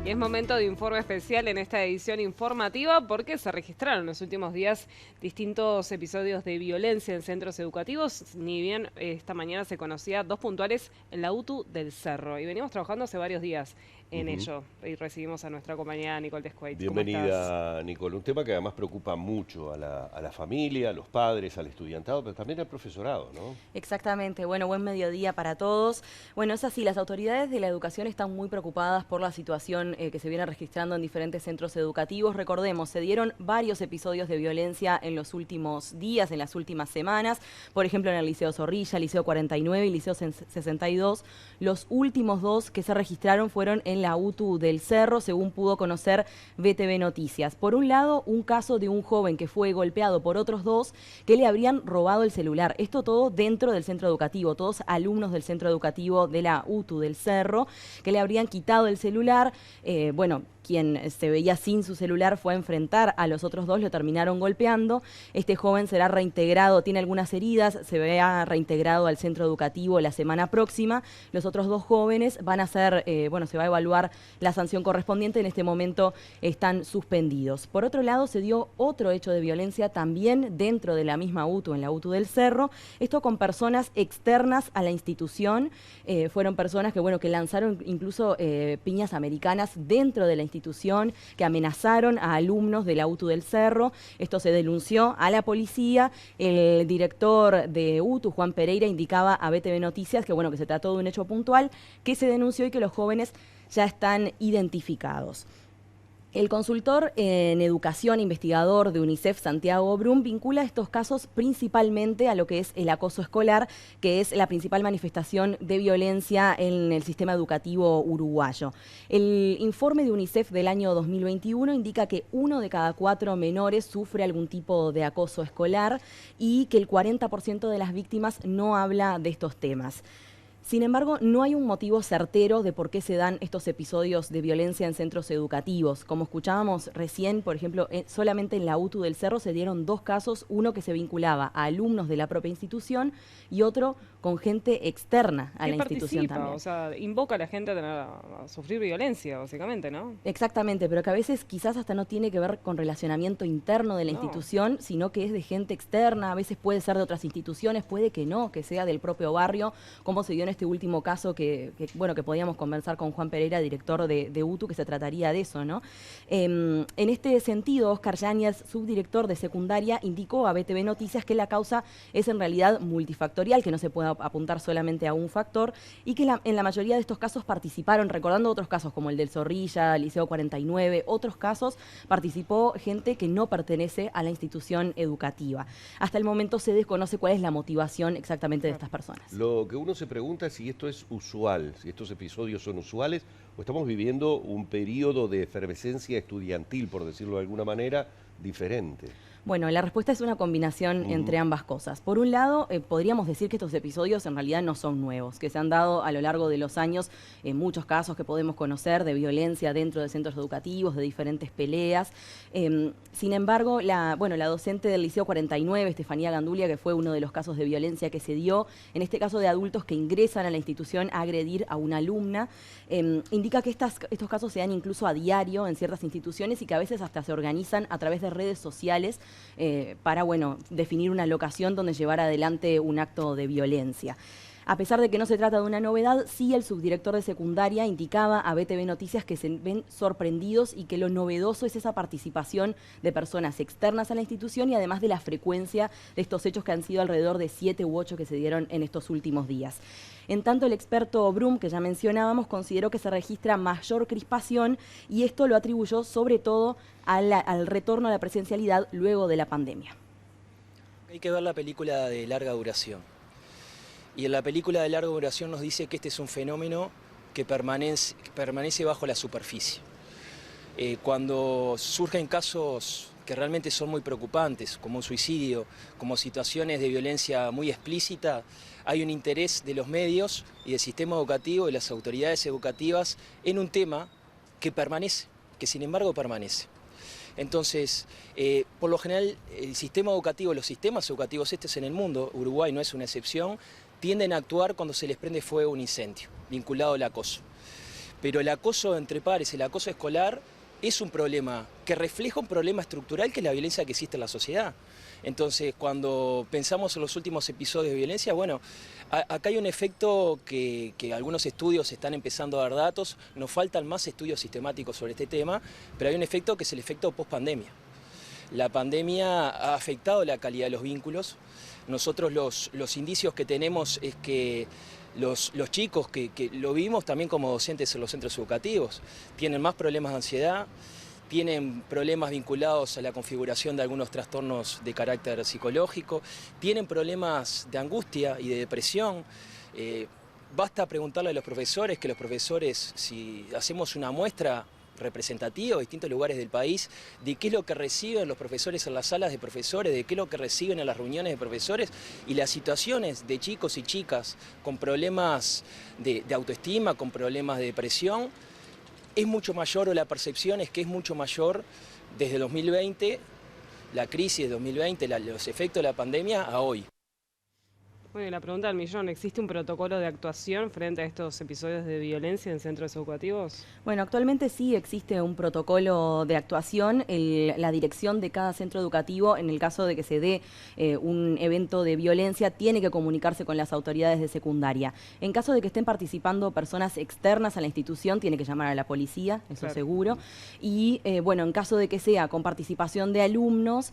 Y es momento de informe especial en esta edición informativa porque se registraron en los últimos días distintos episodios de violencia en centros educativos. Ni bien esta mañana se conocía dos puntuales en la UTU del Cerro. Y venimos trabajando hace varios días en Ujú. ello. Y recibimos a nuestra compañera Nicole Desquaits. ¿Cómo estás? Bienvenida, Nicole. Un tema que además preocupa mucho a la familia, a los padres, al estudiantado, pero también al profesorado, ¿no? Exactamente, bueno, buen mediodía para todos. Bueno, es así, las autoridades de la educación están muy preocupadas por la situación que se viene registrando en diferentes centros educativos. Recordemos, se dieron varios episodios de violencia en los últimos días, en las últimas semanas, por ejemplo en el Liceo Zorrilla, Liceo 49 y Liceo 62. Los últimos dos que se registraron fueron en la UTU del Cerro, según pudo conocer BTV Noticias. Por un lado, un caso de un joven que fue golpeado por otros dos que le habrían robado el celular. Esto todo dentro del centro educativo, todos alumnos del centro educativo de la UTU del Cerro, que le habrían quitado el celular. Bueno, quien se veía sin su celular fue a enfrentar a los otros dos, lo terminaron golpeando. Este joven será reintegrado, tiene algunas heridas, se verá reintegrado al centro educativo la semana próxima. Los otros dos jóvenes van a ser, se va a evaluar la sanción correspondiente, en este momento están suspendidos. Por otro lado, se dio otro hecho de violencia también dentro de la misma UTU, en la UTU del Cerro, esto con personas externas a la institución. Fueron personas que lanzaron incluso piñas americanas dentro de la institución, que amenazaron a alumnos de la UTU del Cerro. Esto se denunció a la policía. El director de UTU, Juan Pereira, indicaba a BTV Noticias que se trató de un hecho puntual que se denunció y que los jóvenes ya están identificados. El consultor en educación, investigador de UNICEF, Santiago Brum, vincula estos casos principalmente a lo que es el acoso escolar, que es la principal manifestación de violencia en el sistema educativo uruguayo. El informe de UNICEF del año 2021 indica que 1 de cada 4 menores sufre algún tipo de acoso escolar y que el 40% de las víctimas no habla de estos temas. Sin embargo, no hay un motivo certero de por qué se dan estos episodios de violencia en centros educativos. Como escuchábamos recién, por ejemplo, solamente en la UTU del Cerro se dieron dos casos, uno que se vinculaba a alumnos de la propia institución y otro con gente externa a la institución también. O sea, invoca a la gente a sufrir violencia, básicamente, ¿no? Exactamente, pero que a veces quizás hasta no tiene que ver con relacionamiento interno de la institución, sino que es de gente externa, a veces puede ser de otras instituciones, puede que no, que sea del propio barrio, como se dio en este último caso que podíamos conversar con Juan Pereira, director de UTU, que se trataría de eso, ¿no? En este sentido, Oscar Yáñez, subdirector de secundaria, indicó a BTV Noticias que la causa es en realidad multifactorial, que no se puede apuntar solamente a un factor y que en la mayoría de estos casos participaron, recordando otros casos como el del Zorrilla, Liceo 49, otros casos, participó gente que no pertenece a la institución educativa. Hasta el momento se desconoce cuál es la motivación exactamente de estas personas. Lo que uno se pregunta es si esto es usual, si estos episodios son usuales o estamos viviendo un periodo de efervescencia estudiantil, por decirlo de alguna manera, diferente. Bueno, la respuesta es una combinación entre ambas cosas. Por un lado, podríamos decir que estos episodios en realidad no son nuevos, que se han dado a lo largo de los años muchos casos que podemos conocer de violencia dentro de centros educativos, de diferentes peleas. Sin embargo, la docente del Liceo 49, Estefanía Gandulia, que fue uno de los casos de violencia que se dio, en este caso de adultos que ingresan a la institución a agredir a una alumna, indica que estos casos se dan incluso a diario en ciertas instituciones y que a veces hasta se organizan a través de redes sociales para definir una locación donde llevar adelante un acto de violencia. A pesar de que no se trata de una novedad, sí el subdirector de secundaria indicaba a BTV Noticias que se ven sorprendidos y que lo novedoso es esa participación de personas externas a la institución y además de la frecuencia de estos hechos que han sido alrededor de 7 u 8 que se dieron en estos últimos días. En tanto, el experto Brum, que ya mencionábamos, consideró que se registra mayor crispación y esto lo atribuyó sobre todo al retorno a la presencialidad luego de la pandemia. Hay que ver la película de larga duración. Y en la película de larga duración nos dice que este es un fenómeno que permanece bajo la superficie. Cuando surgen casos que realmente son muy preocupantes, como un suicidio, como situaciones de violencia muy explícita, hay un interés de los medios y del sistema educativo y las autoridades educativas en un tema que permanece, que sin embargo permanece. Entonces, por lo general, el sistema educativo, los sistemas educativos en el mundo, Uruguay no es una excepción, tienden a actuar cuando se les prende fuego un incendio vinculado al acoso. Pero el acoso entre pares, el acoso escolar, es un problema que refleja un problema estructural que es la violencia que existe en la sociedad. Entonces, cuando pensamos en los últimos episodios de violencia, bueno, acá hay un efecto que algunos estudios están empezando a dar datos, nos faltan más estudios sistemáticos sobre este tema, pero hay un efecto que es el efecto post-pandemia. La pandemia ha afectado la calidad de los vínculos. Nosotros los indicios que tenemos es que los chicos que lo vimos también como docentes en los centros educativos tienen más problemas de ansiedad, tienen problemas vinculados a la configuración de algunos trastornos de carácter psicológico, tienen problemas de angustia y de depresión. Basta preguntarle a los profesores, que los profesores, si hacemos una muestra representativa de distintos lugares del país, de qué es lo que reciben los profesores en las salas de profesores, de qué es lo que reciben en las reuniones de profesores, y las situaciones de chicos y chicas con problemas de autoestima, con problemas de depresión, es mucho mayor, o la percepción es que es mucho mayor desde 2020, la crisis de 2020, los efectos de la pandemia, a hoy. Bueno, y la pregunta del millón, ¿existe un protocolo de actuación frente a estos episodios de violencia en centros educativos? Bueno, actualmente sí existe un protocolo de actuación. La dirección de cada centro educativo, en el caso de que se dé un evento de violencia, tiene que comunicarse con las autoridades de secundaria. En caso de que estén participando personas externas a la institución, tiene que llamar a la policía, eso claro, seguro. Y bueno, en caso de que sea con participación de alumnos,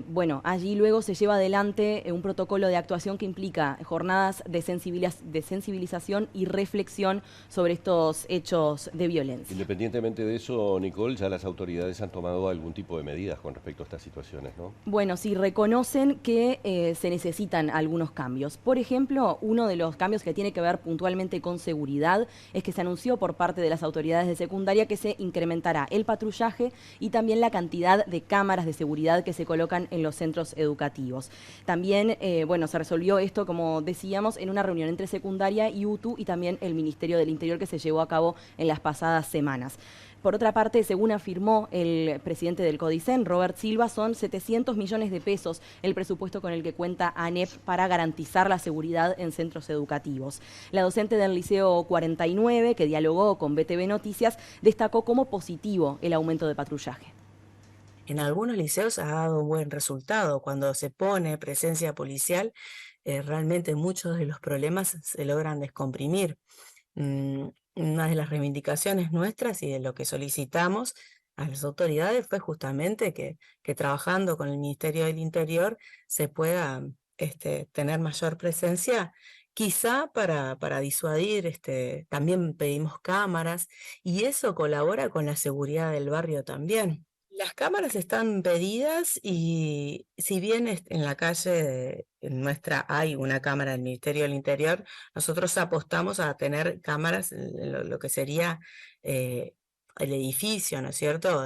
bueno, allí luego se lleva adelante un protocolo de actuación que implica jornadas de sensibilización y reflexión sobre estos hechos de violencia. Independientemente de eso, Nicole, ya las autoridades han tomado algún tipo de medidas con respecto a estas situaciones, ¿no? Bueno, sí reconocen que se necesitan algunos cambios. Por ejemplo, uno de los cambios que tiene que ver puntualmente con seguridad es que se anunció por parte de las autoridades de secundaria que se incrementará el patrullaje y también la cantidad de cámaras de seguridad que se colocan en los centros educativos. También, bueno, se resolvió esto, como decíamos, en una reunión entre secundaria y UTU y también el Ministerio del Interior que se llevó a cabo en las pasadas semanas. Por otra parte, según afirmó el presidente del CODICEN, Robert Silva, son 700 millones de pesos el presupuesto con el que cuenta ANEP para garantizar la seguridad en centros educativos. La docente del Liceo 49, que dialogó con BTV Noticias, destacó como positivo el aumento de patrullaje. En algunos liceos ha dado un buen resultado. Cuando se pone presencia policial, realmente muchos de los problemas se logran descomprimir. Una de las reivindicaciones nuestras y de lo que solicitamos a las autoridades fue justamente que trabajando con el Ministerio del Interior se pueda tener mayor presencia, quizá para disuadir. También pedimos cámaras y eso colabora con la seguridad del barrio también. Las cámaras están pedidas y si bien en la calle nuestra hay una cámara del Ministerio del Interior, nosotros apostamos a tener cámaras en lo que sería el edificio, ¿no es cierto?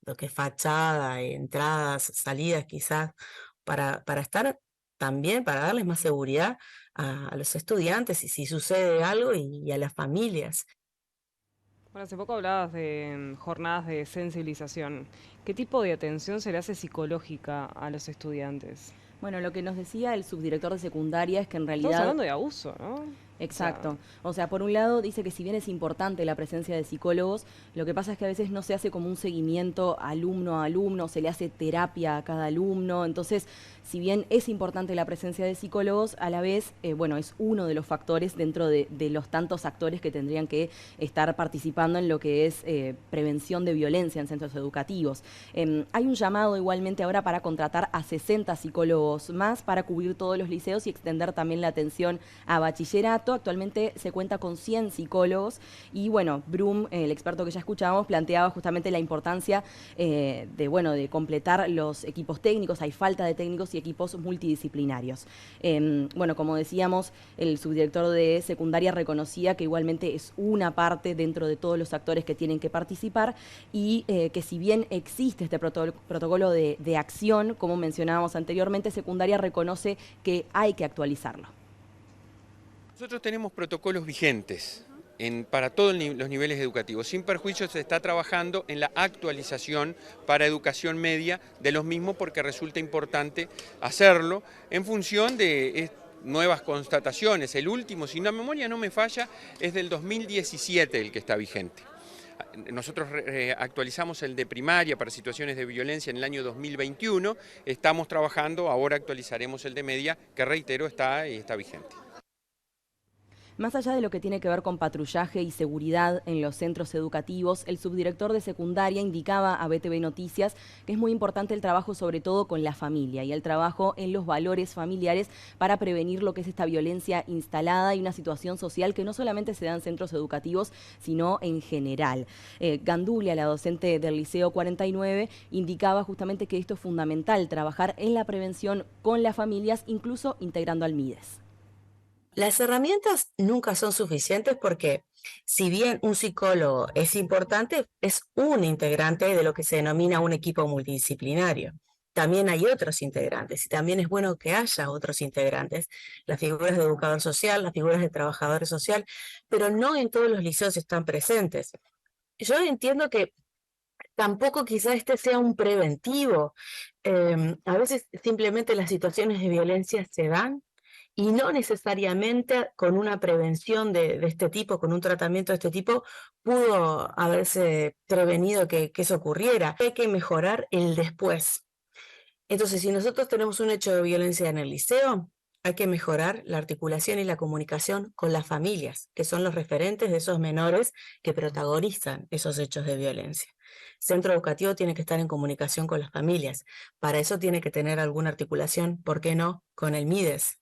Lo que es fachada, entradas, salidas quizás, para estar también, para darles más seguridad a los estudiantes y si sucede algo y a las familias. Bueno, hace poco hablabas de jornadas de sensibilización. ¿Qué tipo de atención se le hace psicológica a los estudiantes? Bueno, lo que nos decía el subdirector de secundaria es que en Estamos realidad... hablando de abuso, ¿no? Exacto. O sea, por un lado dice que si bien es importante la presencia de psicólogos, lo que pasa es que a veces no se hace como un seguimiento alumno a alumno, se le hace terapia a cada alumno. Entonces, si bien es importante la presencia de psicólogos, a la vez, bueno, es uno de los factores dentro de los tantos actores que tendrían que estar participando en lo que es prevención de violencia en centros educativos. Hay un llamado igualmente ahora para contratar a 60 psicólogos más para cubrir todos los liceos y extender también la atención a bachillerato. Actualmente se cuenta con 100 psicólogos y bueno, Brum, el experto que ya escuchábamos, planteaba justamente la importancia de completar los equipos técnicos. Hay falta de técnicos y equipos multidisciplinarios. Bueno, como decíamos, el subdirector de secundaria reconocía que igualmente es una parte dentro de todos los actores que tienen que participar y que si bien existe este protocolo de acción, como mencionábamos anteriormente, secundaria reconoce que hay que actualizarlo. Nosotros tenemos protocolos vigentes para todos los niveles educativos. Sin perjuicio se está trabajando en la actualización para educación media de los mismos porque resulta importante hacerlo en función de nuevas constataciones. El último, si la memoria no me falla, es del 2017 el que está vigente. Nosotros actualizamos el de primaria para situaciones de violencia en el año 2021, estamos trabajando, ahora actualizaremos el de media, que reitero, está vigente. Más allá de lo que tiene que ver con patrullaje y seguridad en los centros educativos, el subdirector de secundaria indicaba a BTV Noticias que es muy importante el trabajo sobre todo con la familia y el trabajo en los valores familiares para prevenir lo que es esta violencia instalada y una situación social que no solamente se da en centros educativos, sino en general. Gandulia, la docente del Liceo 49, indicaba justamente que esto es fundamental, trabajar en la prevención con las familias, incluso integrando al MIDES. Las herramientas nunca son suficientes porque si bien un psicólogo es importante, es un integrante de lo que se denomina un equipo multidisciplinario. También hay otros integrantes y también es bueno que haya otros integrantes, las figuras de educador social, las figuras de trabajador social, pero no en todos los liceos están presentes. Yo entiendo que tampoco quizá este sea un preventivo. A veces simplemente las situaciones de violencia se dan y no necesariamente con una prevención de este tipo, con un tratamiento de este tipo, pudo haberse prevenido que eso ocurriera. Hay que mejorar el después. Entonces, si nosotros tenemos un hecho de violencia en el liceo, hay que mejorar la articulación y la comunicación con las familias, que son los referentes de esos menores que protagonizan esos hechos de violencia. El centro educativo tiene que estar en comunicación con las familias. Para eso tiene que tener alguna articulación, ¿por qué no?, con el MIDES.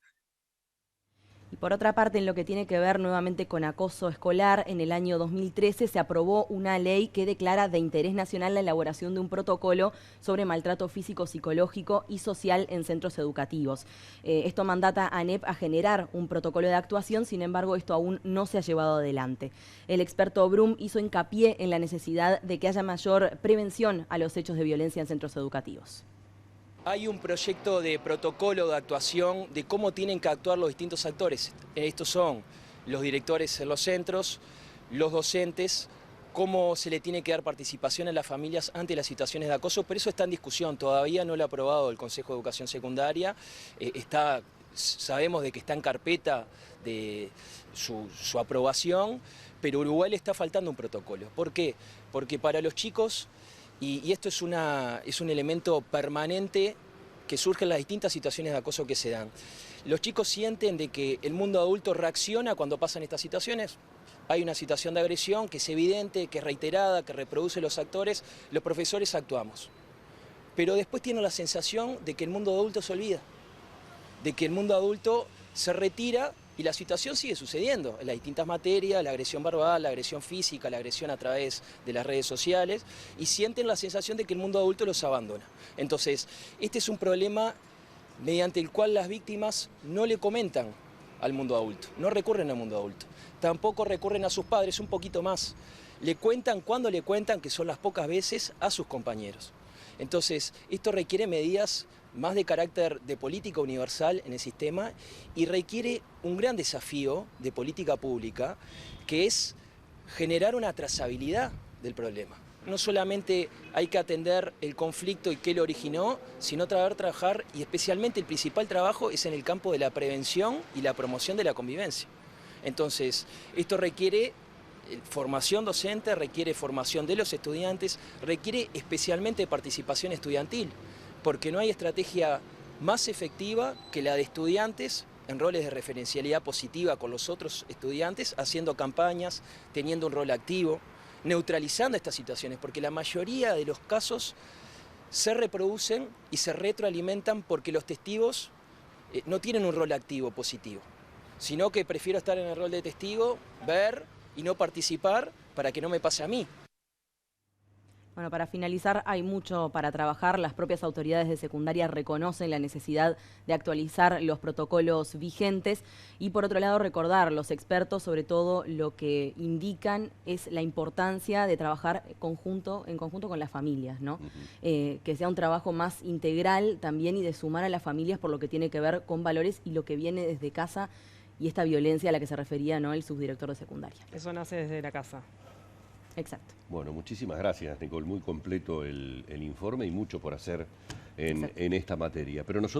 Y por otra parte, en lo que tiene que ver nuevamente con acoso escolar, en el año 2013 se aprobó una ley que declara de interés nacional la elaboración de un protocolo sobre maltrato físico, psicológico y social en centros educativos. Esto mandata a ANEP a generar un protocolo de actuación, sin embargo, esto aún no se ha llevado adelante. El experto Brum hizo hincapié en la necesidad de que haya mayor prevención a los hechos de violencia en centros educativos. Hay un proyecto de protocolo de actuación de cómo tienen que actuar los distintos actores. Estos son los directores en los centros, los docentes, cómo se le tiene que dar participación a las familias ante las situaciones de acoso, pero eso está en discusión, todavía no lo ha aprobado el Consejo de Educación Secundaria, sabemos de que está en carpeta de su aprobación, pero Uruguay le está faltando un protocolo. ¿Por qué? Porque para los chicos, y esto es un elemento permanente que surge en las distintas situaciones de acoso que se dan. Los chicos sienten de que el mundo adulto reacciona cuando pasan estas situaciones. Hay una situación de agresión que es evidente, que es reiterada, que reproduce los actores, los profesores actuamos. Pero después tienen la sensación de que el mundo adulto se olvida, de que el mundo adulto se retira y la situación sigue sucediendo en las distintas materias, la agresión verbal, la agresión física, la agresión a través de las redes sociales, y sienten la sensación de que el mundo adulto los abandona. Entonces, este es un problema mediante el cual las víctimas no le comentan al mundo adulto, no recurren al mundo adulto, tampoco recurren a sus padres, un poquito más. Le cuentan cuando le cuentan, que son las pocas veces, a sus compañeros. Entonces, esto requiere medidas más de carácter de política universal en el sistema y requiere un gran desafío de política pública, que es generar una trazabilidad del problema. No solamente hay que atender el conflicto y qué lo originó, sino trabajar, y especialmente el principal trabajo es en el campo de la prevención y la promoción de la convivencia. Entonces, esto requiere formación docente, requiere formación de los estudiantes, requiere especialmente participación estudiantil, porque no hay estrategia más efectiva que la de estudiantes en roles de referencialidad positiva con los otros estudiantes, haciendo campañas, teniendo un rol activo, neutralizando estas situaciones, porque la mayoría de los casos se reproducen y se retroalimentan porque los testigos no tienen un rol activo positivo, sino que prefiero estar en el rol de testigo, ver y no participar para que no me pase a mí. Bueno, para finalizar, hay mucho para trabajar. Las propias autoridades de secundaria reconocen la necesidad de actualizar los protocolos vigentes y, por otro lado, recordar, los expertos sobre todo lo que indican es la importancia de trabajar en conjunto con las familias, ¿no? Que sea un trabajo más integral también y de sumar a las familias por lo que tiene que ver con valores y lo que viene desde casa y esta violencia a la que se refería, ¿no?, el subdirector de secundaria. Eso nace desde la casa. Exacto. Bueno, muchísimas gracias, Nicole. Muy completo el informe y mucho por hacer en esta materia. Pero nosotros